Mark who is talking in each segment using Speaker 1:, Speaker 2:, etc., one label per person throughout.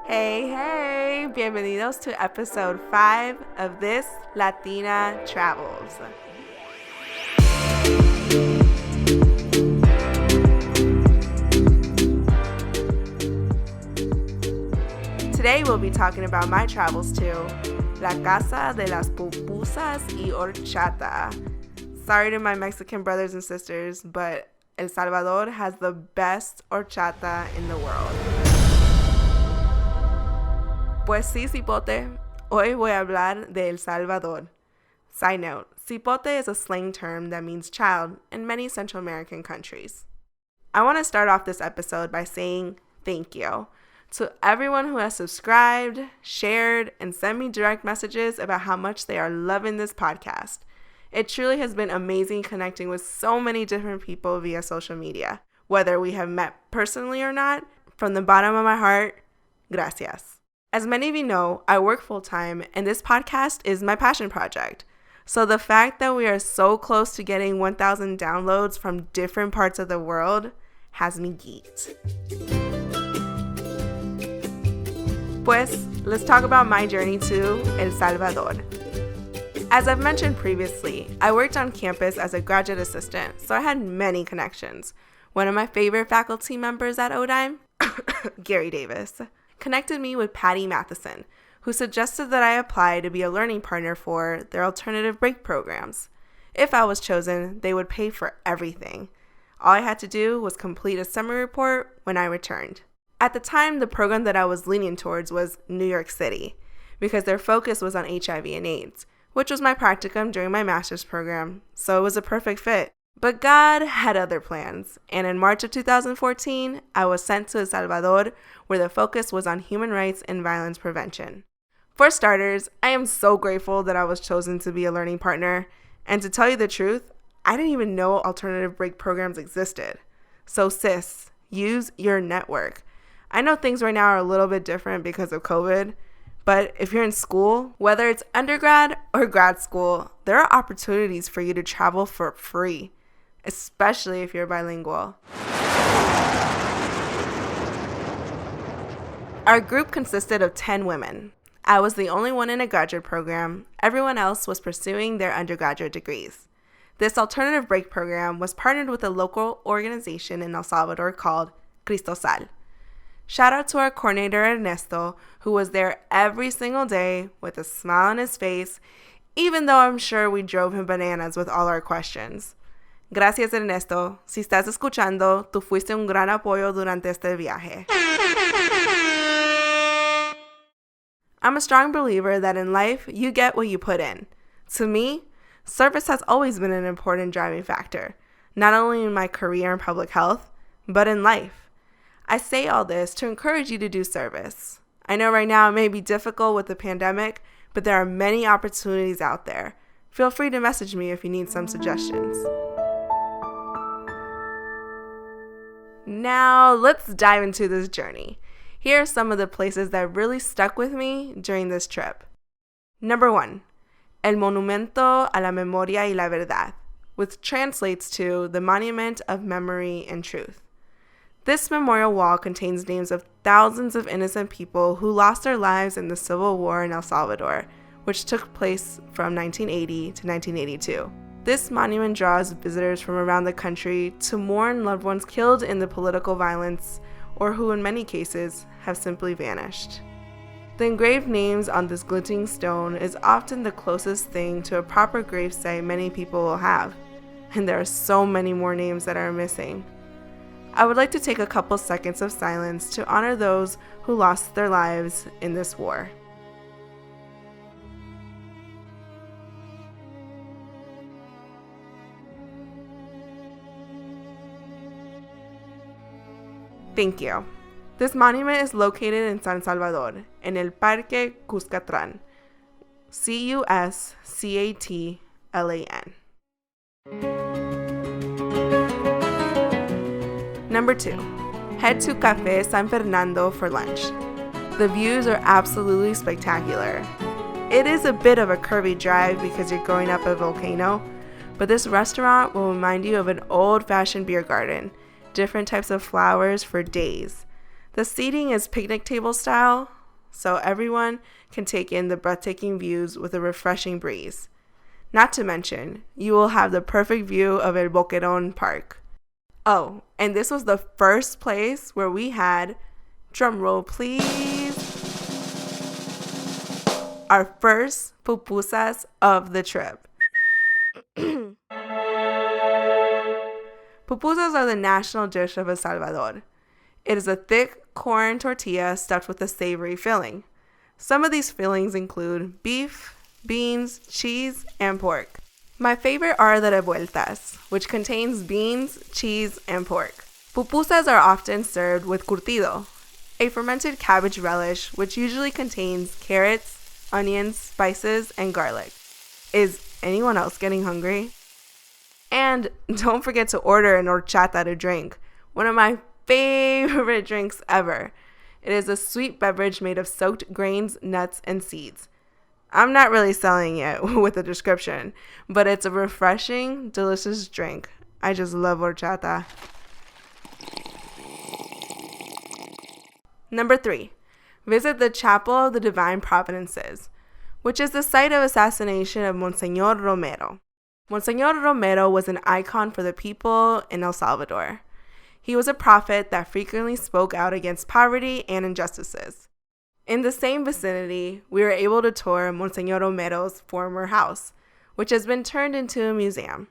Speaker 1: Hey, bienvenidos to episode 5 of this Latina Travels. Today we'll be talking about my travels to la casa de las pupusas y horchata. Sorry to my Mexican brothers and sisters, but El Salvador has the best horchata in the world. Pues cipote, hoy voy a hablar de El Salvador. Side note, cipote is a slang term that means child in many Central American countries. I want to start off this episode by saying thank you to everyone who has subscribed, shared, and sent me direct messages about how much they are loving this podcast. It truly has been amazing connecting with so many different people via social media. Whether we have met personally or not, from the bottom of my heart, gracias. As many of you know, I work full-time, and this podcast is my passion project. So the fact that we are so close to getting 1,000 downloads from different parts of the world has me geeked. Pues, let's talk about my journey to El Salvador. As I've mentioned previously, I worked on campus as a graduate assistant, so I had many connections. One of my favorite faculty members at ODIME, Gary Davis, connected me with Patty Matheson, who suggested that I apply to be a learning partner for their alternative break programs. If I was chosen, they would pay for everything. All I had to do was complete a summary report when I returned. At the time, the program that I was leaning towards was New York City, because their focus was on HIV and AIDS, which was my practicum during my master's program, so it was a perfect fit. But God had other plans, and in March of 2014, I was sent to El Salvador, where the focus was on human rights and violence prevention. For starters, I am so grateful that I was chosen to be a learning partner, and to tell you the truth, I didn't even know alternative break programs existed. So sis, use your network. I know things right now are a little bit different because of COVID, but if you're in school, whether it's undergrad or grad school, there are opportunities for you to travel for free, especially if you're bilingual. Our group consisted of 10 women. I was the only one in a graduate program. Everyone else was pursuing their undergraduate degrees. This alternative break program was partnered with a local organization in El Salvador called Cristo Sal. Shout out to our coordinator Ernesto, who was there every single day with a smile on his face, even though I'm sure we drove him bananas with all our questions. Gracias, Ernesto. Si estás escuchando, tú fuiste un gran apoyo durante este viaje. I'm a strong believer that in life, you get what you put in. To me, service has always been an important driving factor, not only in my career in public health, but in life. I say all this to encourage you to do service. I know right now it may be difficult with the pandemic, but there are many opportunities out there. Feel free to message me if you need some suggestions. Now, let's dive into this journey. Here are some of the places that really stuck with me during this trip. Number 1, El Monumento a la Memoria y la Verdad, which translates to the Monument of Memory and Truth. This memorial wall contains names of thousands of innocent people who lost their lives in the Civil War in El Salvador, which took place from 1980 to 1982. This monument draws visitors from around the country to mourn loved ones killed in the political violence or who in many cases have simply vanished. The engraved names on this glinting stone is often the closest thing to a proper gravesite many people will have, and there are so many more names that are missing. I would like to take a couple seconds of silence to honor those who lost their lives in this war. Thank you. This monument is located in San Salvador, in El Parque Cuscatlan, Cuscatlan. Number 2, head to Café San Fernando for lunch. The views are absolutely spectacular. It is a bit of a curvy drive because you're going up a volcano, but this restaurant will remind you of an old-fashioned beer garden, different types of flowers for days. The seating is picnic table style, so everyone can take in the breathtaking views with a refreshing breeze. Not to mention, you will have the perfect view of El Boquerón Park. Oh, and this was the first place where we had, drumroll please, our first pupusas of the trip. Pupusas are the national dish of El Salvador. It is a thick corn tortilla stuffed with a savory filling. Some of these fillings include beef, beans, cheese, and pork. My favorite are the revueltas, which contains beans, cheese, and pork. Pupusas are often served with curtido, a fermented cabbage relish which usually contains carrots, onions, spices, and garlic. Is anyone else getting hungry? And don't forget to order an horchata to drink, one of my favorite drinks ever. It is a sweet beverage made of soaked grains, nuts, and seeds. I'm not really selling it with a description, but it's a refreshing, delicious drink. I just love horchata. Number 3, visit the Chapel of the Divine Providences, which is the site of assassination of Monsignor Romero. Monsignor Romero was an icon for the people in El Salvador. He was a prophet that frequently spoke out against poverty and injustices. In the same vicinity, we were able to tour Monsignor Romero's former house, which has been turned into a museum.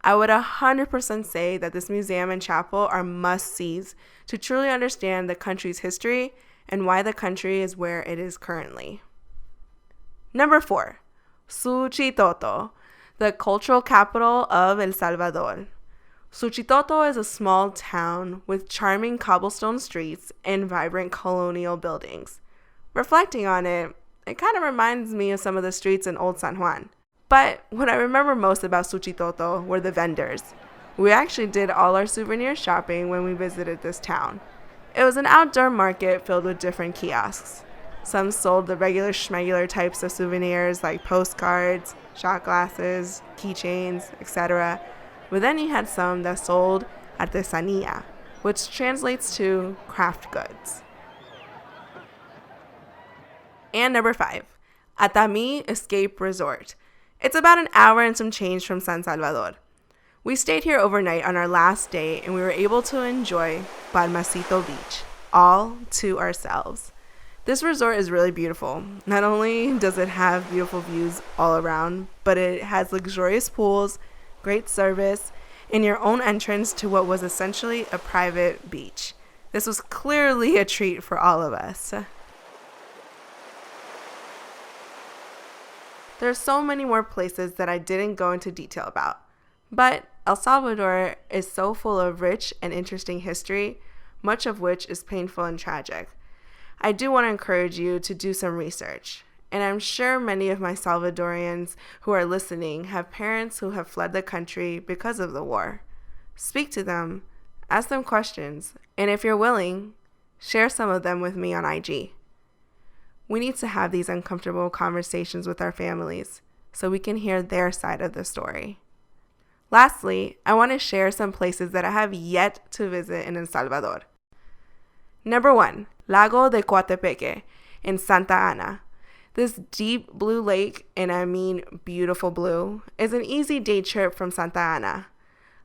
Speaker 1: I would 100% say that this museum and chapel are must-sees to truly understand the country's history and why the country is where it is currently. Number 4, Suchitoto, the cultural capital of El Salvador. Suchitoto is a small town with charming cobblestone streets and vibrant colonial buildings. Reflecting on it, it kind of reminds me of some of the streets in Old San Juan. But what I remember most about Suchitoto were the vendors. We actually did all our souvenir shopping when we visited this town. It was an outdoor market filled with different kiosks. Some sold the regular schmegular types of souvenirs like postcards, shot glasses, keychains, etc. But then you had some that sold artesanía, which translates to craft goods. And number 5, Atami Escape Resort. It's about an hour and some change from San Salvador. We stayed here overnight on our last day and we were able to enjoy Balmacito Beach, all to ourselves. This resort is really beautiful. Not only does it have beautiful views all around, but it has luxurious pools, great service, and your own entrance to what was essentially a private beach. This was clearly a treat for all of us. There are so many more places that I didn't go into detail about, but El Salvador is so full of rich and interesting history, much of which is painful and tragic. I do want to encourage you to do some research, and I'm sure many of my Salvadorians who are listening have parents who have fled the country because of the war. Speak to them, ask them questions, and if you're willing, share some of them with me on IG. We need to have these uncomfortable conversations with our families so we can hear their side of the story. Lastly, I want to share some places that I have yet to visit in El Salvador. Number 1, Lago de Coatepeque in Santa Ana. This deep blue lake, and I mean beautiful blue, is an easy day trip from Santa Ana.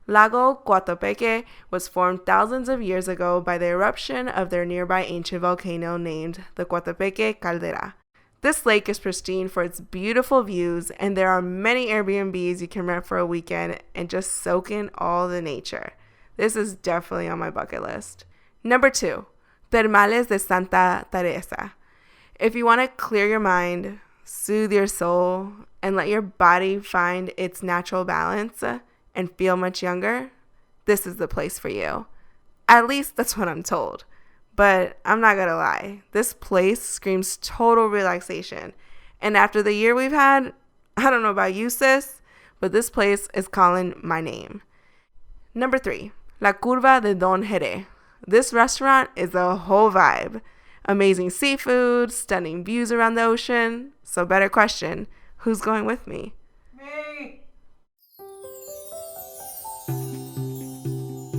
Speaker 1: Lago Coatepeque was formed thousands of years ago by the eruption of their nearby ancient volcano named the Coatepeque Caldera. This lake is pristine for its beautiful views, and there are many Airbnbs you can rent for a weekend and just soak in all the nature. This is definitely on my bucket list. Number 2, Termales de Santa Teresa. If you want to clear your mind, soothe your soul, and let your body find its natural balance and feel much younger, this is the place for you. At least that's what I'm told. But I'm not gonna lie, this place screams total relaxation. And after the year we've had, I don't know about you, sis, but this place is calling my name. Number 3, La Curva de Don Jere. This restaurant is a whole vibe. Amazing seafood, stunning views around the ocean. So better question, who's going with me? Me!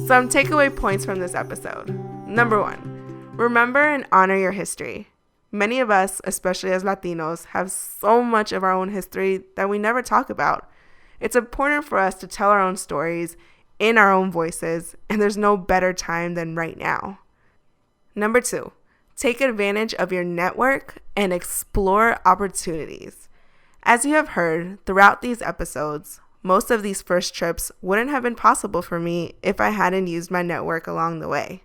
Speaker 1: Some takeaway points from this episode. Number 1, Remember and honor your history. Many of us, especially as Latinos, have so much of our own history that we never talk about. It's important for us to tell our own stories in our own voices, and there's no better time than right now. Number 2, take advantage of your network and explore opportunities. As you have heard throughout these episodes, most of these first trips wouldn't have been possible for me if I hadn't used my network along the way.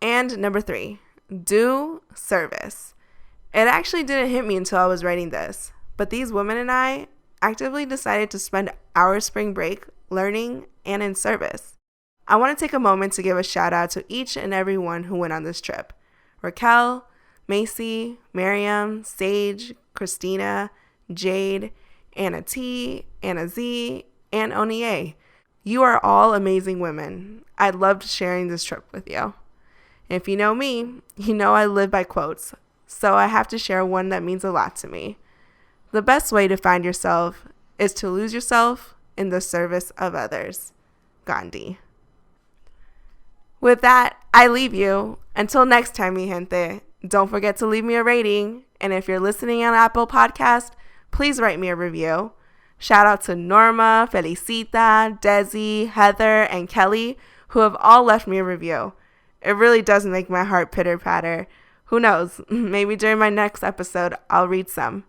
Speaker 1: And number 3, do service. It actually didn't hit me until I was writing this, but these women and I actively decided to spend our spring break learning and in service. I want to take a moment to give a shout out to each and every one who went on this trip. Raquel, Macy, Miriam, Sage, Christina, Jade, Anna T, Anna Z, and Onie. You are all amazing women. I loved sharing this trip with you. If you know me, you know I live by quotes, so I have to share one that means a lot to me. The best way to find yourself is to lose yourself in the service of others. Gandhi. With that, I leave you. Until next time, mi gente, don't forget to leave me a rating, and if you're listening on Apple Podcast, please write me a review. Shout out to Norma, Felicita, Desi, Heather, and Kelly, who have all left me a review. It really does make my heart pitter-patter. Who knows, maybe during my next episode, I'll read some.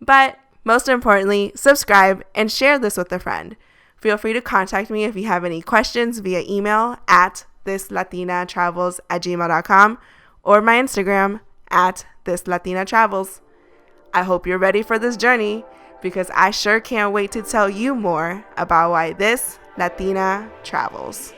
Speaker 1: But most importantly, subscribe and share this with a friend. Feel free to contact me if you have any questions via email at thislatinaTravels@gmail.com or my Instagram at thislatinaTravels. I hope you're ready for this journey because I sure can't wait to tell you more about why this Latina travels.